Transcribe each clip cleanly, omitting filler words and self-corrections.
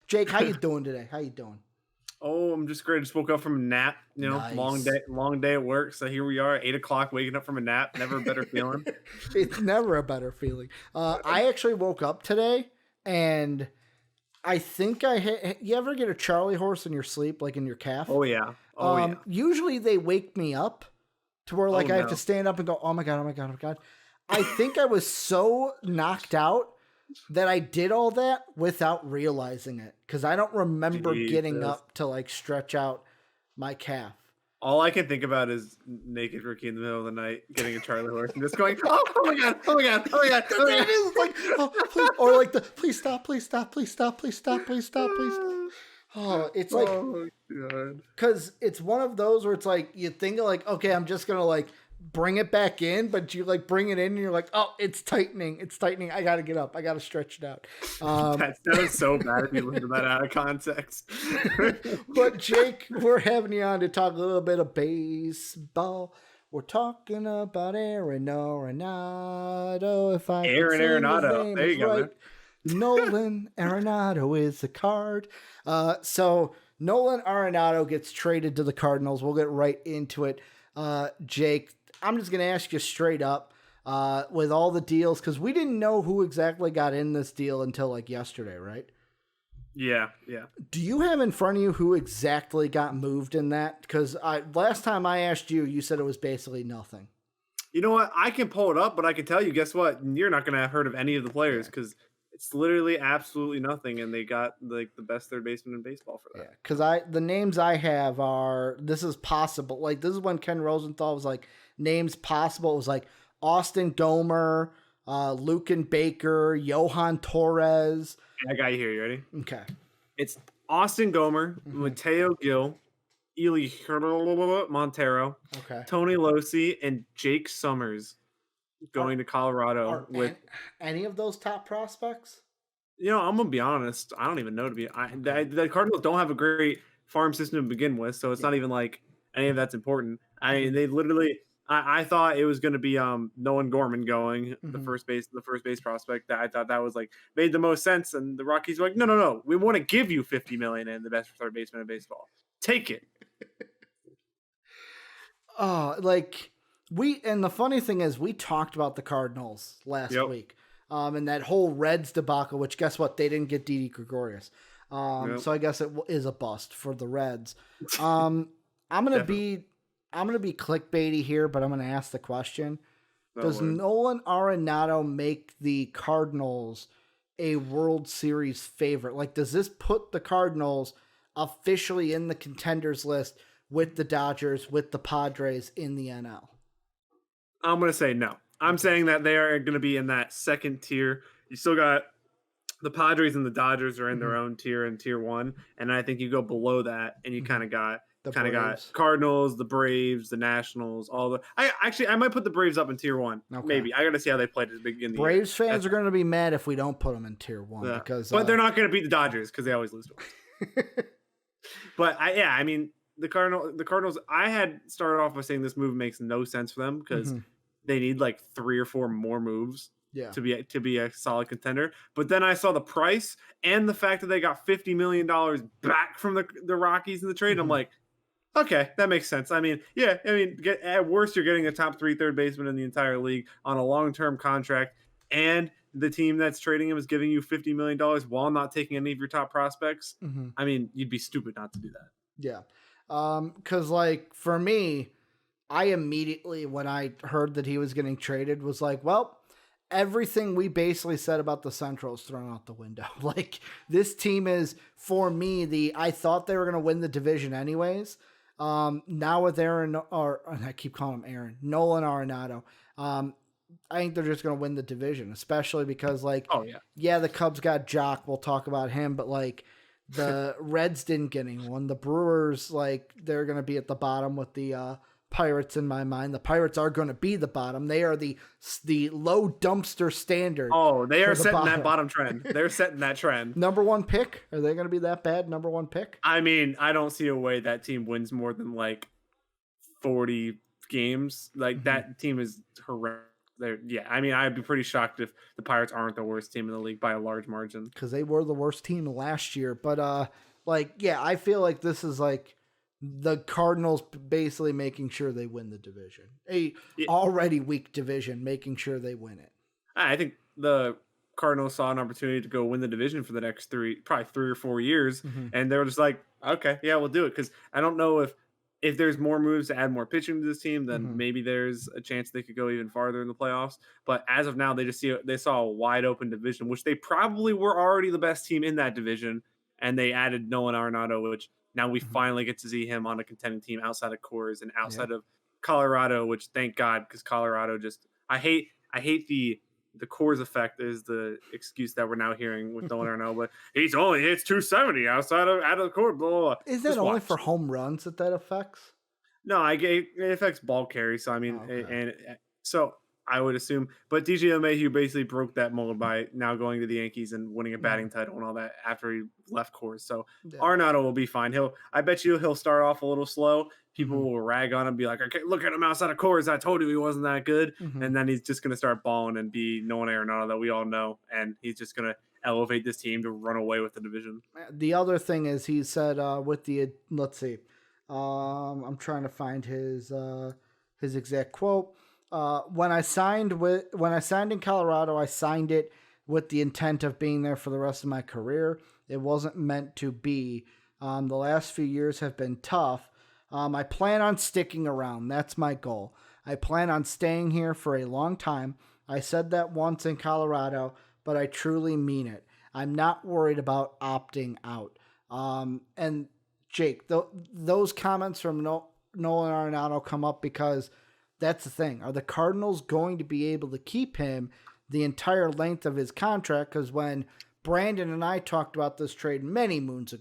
Jake, how you doing today? How you doing? Oh, I'm just great. Just woke up from a nap. Nice. Long day at work. So here we are, 8:00, waking up from a nap. Never a better feeling. It's never a better feeling. I actually woke up today, and I think you ever get a Charlie horse in your sleep, like in your calf? Oh yeah. Yeah. Usually they wake me up to where I have no. to stand up and go, oh my God, oh my God, oh my God. I think I was so knocked out that I did all that without realizing it, because I don't remember getting up to like stretch out my calf. All I can think about is naked Ricky in the middle of the night getting a Charlie horse and just going, oh my God, oh my God, oh my God. Oh my God. It's like, oh, please, or like the please stop, please stop, please stop, please stop, please stop, please stop. Oh, it's like, because it's one of those where it's like you think of like, okay, I'm just gonna like bring it back in, but you like bring it in and you're like, oh, it's tightening. I gotta get up. I gotta stretch it out. That was so bad if you listen to that out of context. But Jake, we're having you on to talk a little bit of baseball. We're talking about Aaron Arenado. If I Aaron Arenado, there you go. Right. Nolan Arenado is the card. So Nolan Arenado gets traded to the Cardinals. We'll get right into it. Jake, I'm just going to ask you straight up with all the deals, because we didn't know who exactly got in this deal until like yesterday, right? Yeah. Do you have in front of you who exactly got moved in that? Because last time I asked you, you said it was basically nothing. You know what? I can pull it up, but I can tell you, guess what? You're not going to have heard of any of the players because it's literally absolutely nothing, and they got like the best third baseman in baseball for that. Yeah, because the names I have are, this is possible. Like, this is when Ken Rosenthal was like, names possible. It was like Austin Gomer, Lucan Baker, Johan Torres. I got you here. You ready? Okay. It's Austin Gomer, Mateo Gil, Ely Montero, Tony Losi, and Jake Summers going to Colorado with any of those top prospects. You know, I'm gonna be honest. I don't even know the Cardinals don't have a great farm system to begin with, so it's not even like any of that's important. I mean, they literally. I thought it was going to be Nolan Gorman going the first base prospect. That I thought that was like made the most sense, and the Rockies were like, no, we want to give you $50 million and the best third baseman in baseball. Take it. And the funny thing is, we talked about the Cardinals last week, and that whole Reds debacle. Which, guess what? They didn't get Didi Gregorius, so I guess it is a bust for the Reds. I'm gonna be clickbaity here, but I'm gonna ask the question: does Nolan Arenado make the Cardinals a World Series favorite? Like, does this put the Cardinals officially in the contenders list with the Dodgers, with the Padres in the NL? I'm going to say no. I'm saying that they are going to be in that second tier. You still got the Padres and the Dodgers are in their own tier in tier one. And I think you go below that and you kind of got Cardinals, the Braves, the Nationals, all the. I might put the Braves up in tier one. Okay. Maybe I got to see how they played at the beginning. Braves fans are going to be mad if we don't put them in tier one but they're not going to beat the Dodgers because they always lose. But I mean. The Cardinals. I had started off by saying this move makes no sense for them because they need like 3 or 4 more moves to be a solid contender. But then I saw the price and the fact that they got $50 million back from the Rockies in the trade. I'm like, okay, that makes sense. I mean, at worst you're getting a top 3 third baseman in the entire league on a long-term contract, and the team that's trading him is giving you $50 million while not taking any of your top prospects. I mean, you'd be stupid not to do that. Yeah. Cause like for me, I immediately, when I heard that he was getting traded, was like, well, everything we basically said about the Central is thrown out the window. Like, this team is, for me, I thought they were going to win the division anyways. Now with Nolan Arenado, I think they're just going to win the division, especially because the Cubs got Jock. We'll talk about him, but like, the Reds didn't get anyone. The Brewers, like, they're going to be at the bottom with the Pirates in my mind. The Pirates are going to be the bottom. They are the low dumpster standard. Oh, they are setting that bottom trend. They're setting that trend. Number 1 pick? Are they going to be that bad? Number 1 pick? I mean, I don't see a way that team wins more than like 40 games. Like that team is horrendous. I mean, I'd be pretty shocked if the Pirates aren't the worst team in the league by a large margin. Because they were the worst team last year. But I feel like this is like the Cardinals basically making sure they win the division. Already weak division, making sure they win it. I think the Cardinals saw an opportunity to go win the division for the next probably 3 or 4 years, and they were just like, okay, yeah, we'll do it. Because I don't know if there's more moves to add more pitching to this team, then maybe there's a chance they could go even farther in the playoffs. But as of now, they saw a wide open division, which they probably were already the best team in that division, and they added Nolan Arenado, which now we finally get to see him on a contending team outside of Coors and outside of Colorado, which thank God, because Colorado just I hate the Coors effect is the excuse that we're now hearing with Nolan Arenado, but he's only hits 270 out of the court. Blah, blah, blah. Is that only for home runs that affects? No, it affects ball carry. So I mean, and so I would assume, but DJ LeMahieu basically broke that mold by now going to the Yankees and winning a batting title and all that after he left Coors. So Arenado will be fine. I bet you he'll start off a little slow. People will rag on him, be like, okay, look at him outside of Coors. I told you he wasn't that good. And then he's just going to start balling and be Nolan Arenado that we all know. And he's just going to elevate this team to run away with the division. The other thing is he said let's see. I'm trying to find his exact quote. When I signed in Colorado, I signed it with the intent of being there for the rest of my career. It wasn't meant to be. The last few years have been tough. I plan on sticking around. That's my goal. I plan on staying here for a long time. I said that once in Colorado, but I truly mean it. I'm not worried about opting out. And Jake, those comments from Nolan Arenado come up because that's the thing. Are the Cardinals going to be able to keep him the entire length of his contract? Because when Brandon and I talked about this trade many moons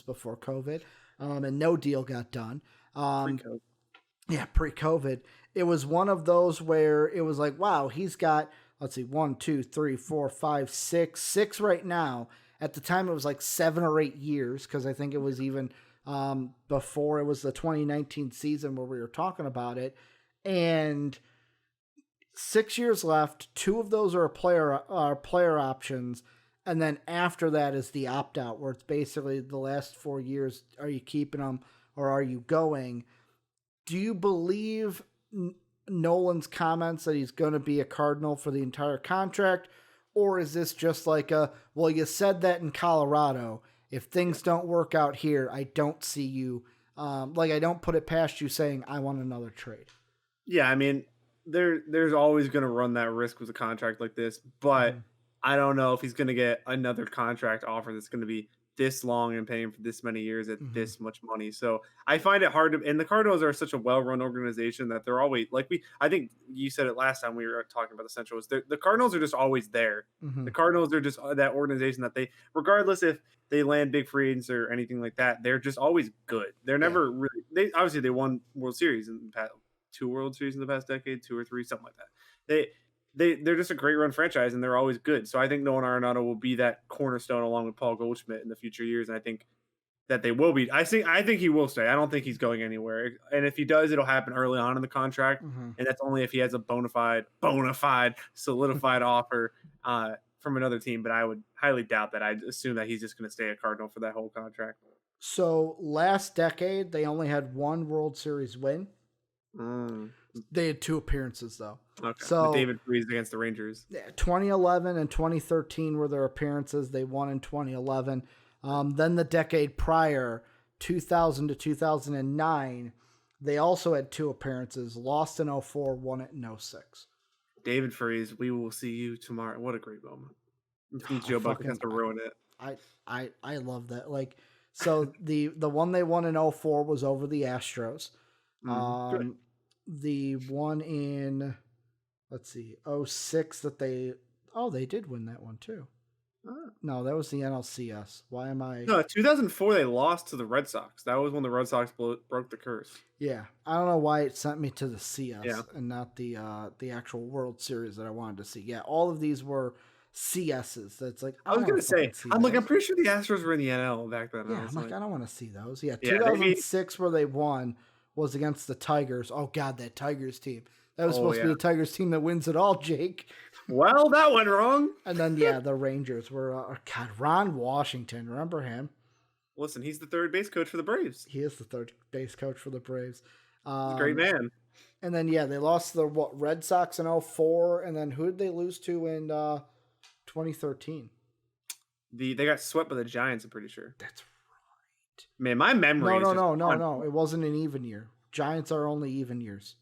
before COVID, and no deal got done. Pre-COVID. It was one of those where it was like, wow, he's got, 1, 2, 3, 4, 5, 6 right now. At the time, it was like 7 or 8 years, because I think it was even before it was the 2019 season where we were talking about it. And 6 years left. 2 of those are player options. And then after that is the opt-out, where it's basically the last 4 years, are you keeping them or are you going? Do you believe Nolan's comments that he's going to be a Cardinal for the entire contract? Or is this just like you said that in Colorado. If things don't work out here, I don't see you, I don't put it past you saying, I want another trade. Yeah, I mean, there's always going to run that risk with a contract like this, but I don't know if he's going to get another contract offer that's going to be this long and paying for this many years at this much money. So I find it hard to, and the Cardinals are such a well-run organization that they're always I think you said it last time we were talking about the Central, the Cardinals are just always there. The Cardinals are just that organization that regardless if they land big free agents or anything like that, they're just always good. They're never really, they won World Series in the past, 2 World Series in the past decade, 2 or 3, something like that. They're just a great run franchise, and they're always good. So I think Nolan Arenado will be that cornerstone along with Paul Goldschmidt in the future years, and I think that they will be. I think he will stay. I don't think he's going anywhere. And if he does, it'll happen early on in the contract, and that's only if he has a bona fide, solidified offer from another team. But I would highly doubt that. I'd assume that he's just going to stay a Cardinal for that whole contract. So last decade, they only had 1 World Series win. They had 2 appearances, though. Okay. So David Freese against the Rangers. 2011 and 2013 were their appearances. They won in 2011. Then the decade prior, 2000 to 2009, they also had 2 appearances. Lost in 2004, won it in 2006. David Freese, we will see you tomorrow. What a great moment. Joe Buck has to ruin it. I love that. So the one they won in 2004 was over the Astros. The one in 2006 that they did win that one too. No, that was the NLCS. Why am I? No, 2004 they lost to the Red Sox. That was when the Red Sox broke the curse. Yeah, I don't know why it sent me to the CS and not the actual World Series that I wanted to see. Yeah, all of these were CSs. That's I was gonna say, I'm pretty sure the Astros were in the NL back then. Yeah, I don't want to see those. Yeah, 2006 where they won was against the Tigers. Oh God, that Tigers team. That was supposed to be the Tigers team that wins it all, Jake. Well, that went wrong. And then, the Rangers were, Ron Washington. Remember him? Listen, he's the third base coach for the Braves. He is the third base coach for the Braves. He's a great man. And then, they lost the Red Sox in 2004. And then who did they lose to in 2013? They got swept by the Giants, I'm pretty sure. That's right. Man, my memory No. It wasn't an even year. Giants are only even years.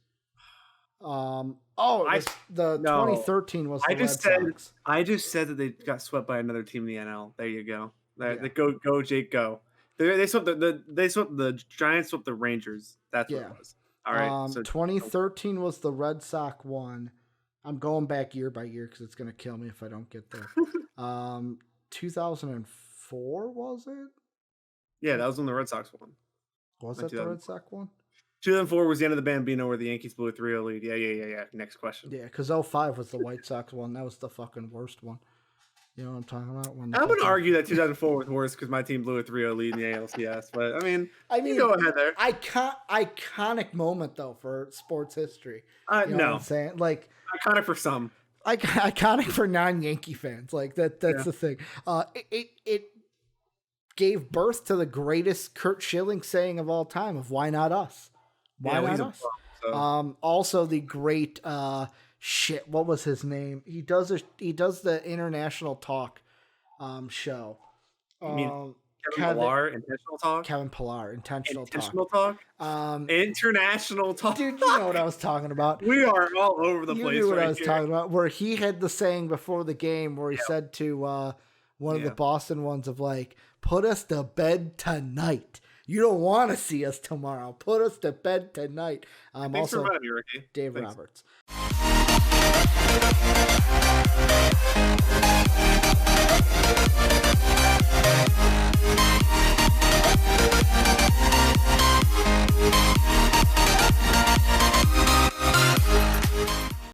2013 was the Red Sox. I just said that they got swept by another team in the NL. There you go. Go Jake, go. They swept the Giants swept the Rangers. That's what it was. All right. So 2013 was the Red Sox one. I'm going back year by year because it's gonna kill me if I don't get there. 2004 was it? Yeah, that was when the Red Sox won. Was that the Red Sox one? 2004 was the end of the Bambino where the Yankees blew a 3-0 lead. Yeah. Next question. Yeah, because 2005 was the White Sox one. That was the fucking worst one. You know what I'm talking about? I'm going to argue that 2004 was worse because my team blew a 3-0 lead in the ALCS. But, I mean, you go ahead there. Iconic moment, though, for sports history. No. What I'm saying? Like, iconic for some. Iconic for non-Yankee fans. Like, that's the thing. It gave birth to the greatest Curt Schilling saying of all time of why not us? Why not us? Also the great what was his name? He does the international talk show. You mean Kevin Pillar, intentional talk? Kevin Pillar, intentional talk. International talk. Dude, you know what I was talking about. We are all over the place. You knew what I was talking about. Where he had the saying before the game where he said to one of the Boston ones of like, put us to bed tonight. You don't want to see us tomorrow. Put us to bed tonight. Thanks also, for having me, Ricky. Dave Thanks. Roberts.